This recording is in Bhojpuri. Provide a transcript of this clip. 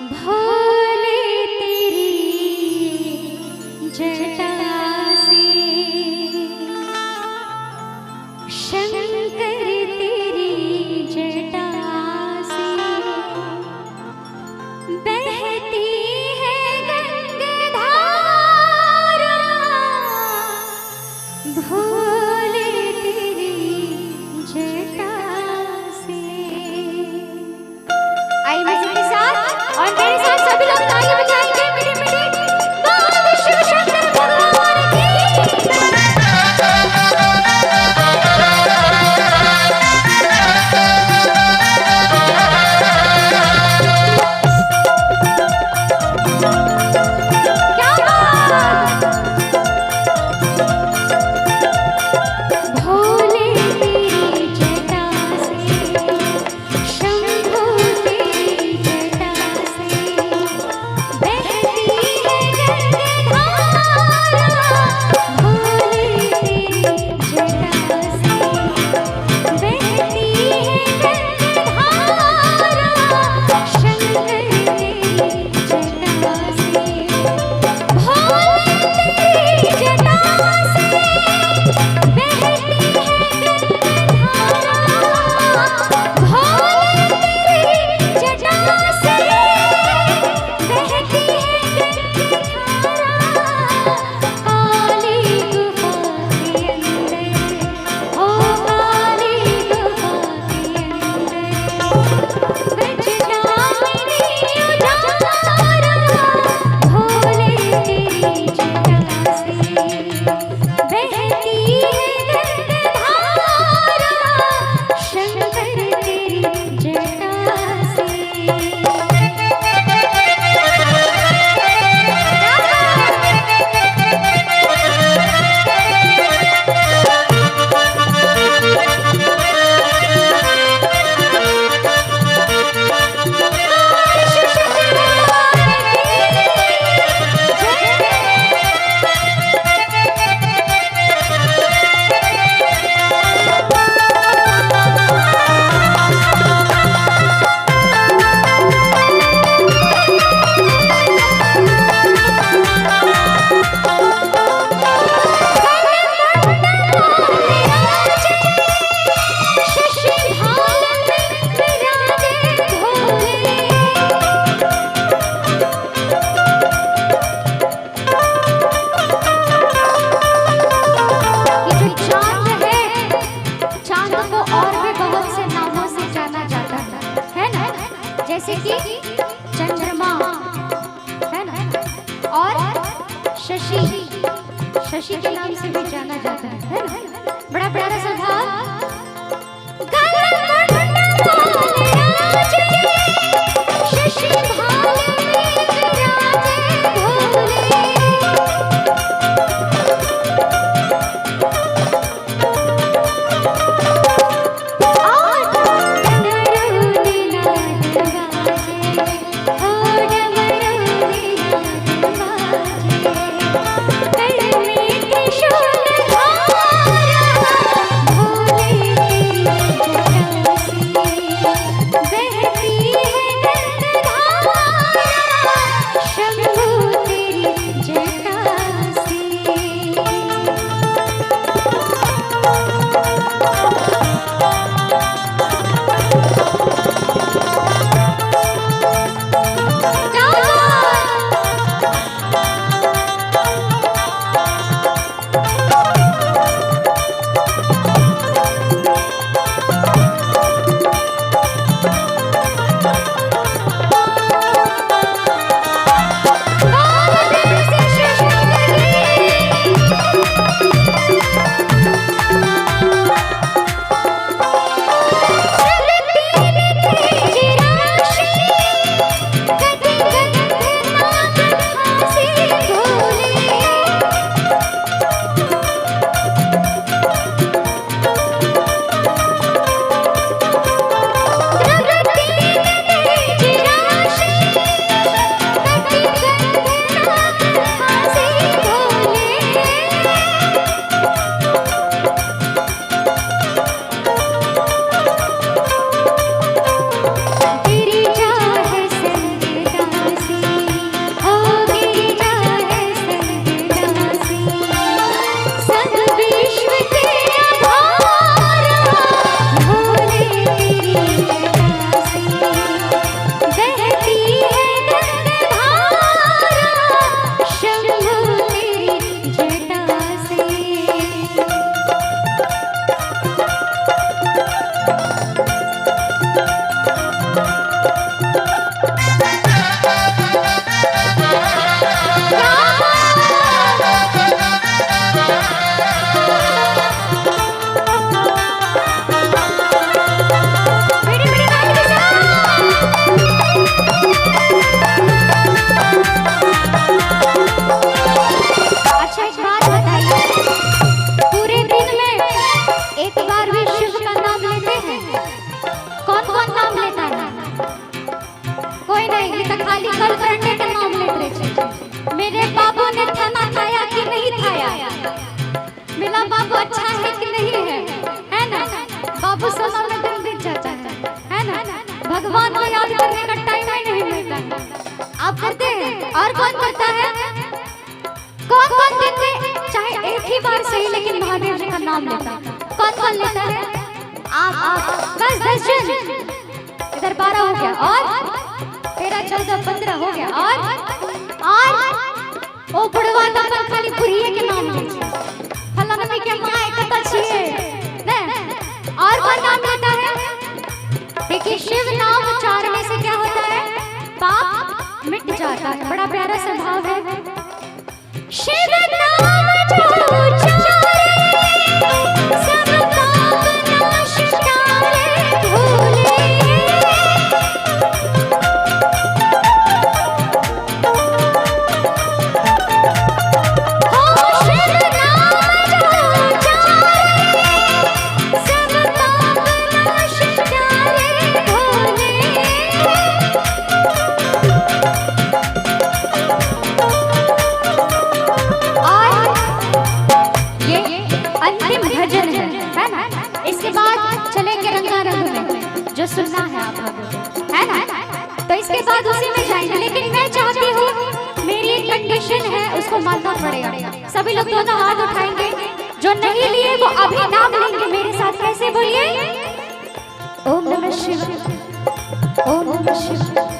भोले तेरी जटा से, शंकर तेरी जटा से बहती है गंगाधारा। भोले तेरी जटा से। आई म्यूजिक के साथ और मेरे साथ सभी लोग ताली बजाएंगे। मीठी मीठी बहुत शिव शंकर भगवान की। क्या बात। भोले तेरी जटा से, शंभू तेरी जटा से बहती है गंगाधारा। भोले तेरी जटा से बहती है गंगाधारा। शंकर तेरी जटा से, भोले तेरी जटा से बहती है गंगाधारा। भोले तेरी जटा से बहती है गंगाधारा। काली गुफा के अंदर, ओ काली गुफा के अंदर गजदामिनी उजारा। भोले तेरी जटा से बहती है गंगाधारा। शंकर तेरी जटा से। शिव शंकर भगवान की शशि भाल में विराजे भोले। ये जो चांद है, चांद को और भी बहुत से नामों से जाना जाता है ना। जैसे कि चंद्रमा है ना, और शशि, शशि के नाम से भी जाना जाता है ना। बड़ा प्यारा सा भाव। शशि भाल में विराजे भोले। गढ़ में त्रिशूल धार। अभी तक खाली कल करने का नाम लेते रहे। मेरे बाबू ने खाना खाया कि नहीं खाया, मेरा बाबू अच्छा है कि नहीं है ना? बाबू समय में दिन बीत जाता है ना? भगवान को याद करने का टाइम ही नहीं मिलता। आप करते हैं? और कौन करता है? कौन कौन दिन में चाहे एक ही बार सही लेकिन महादेव जी का नाम लेता? कौन कौन लेता है? आप बस 10 जन। इधर 12 हो गया, और 13 14 15 हो गया, और ओ बुढ़वा तो खाली बुढ़िए के नाम ले फलाना के मां एक अच्छी है ना? और कौन नाम लेता है? देखिए शिव नाम उच्चारने से क्या होता है? पाप मिट जाता है। बड़ा प्यारा स्वभाव है। शिव नाम जो उच्चारे सब पाप नाश करे भोले। हो शिव नाम जो उच्चारे सब पाप नाश करे भोले। अंतिम भजन है ना? इसके बाद चलेंगे रंगारंग में, जो सुनना है आप लोगों को, है ना? तो इसके बाद उसी में जाएंगे। लेकिन मैं चाहती हूँ, मेरी एक कंडीशन है, उसको मानना पड़ेगा। सभी लोग दोनों हाथ उठाएंगे, जो नहीं लिए वो अभी नाम लेंगे मेरे साथ। कैसे बोलिए? ओम नमः शिवाय, ओम नमः शिवाय।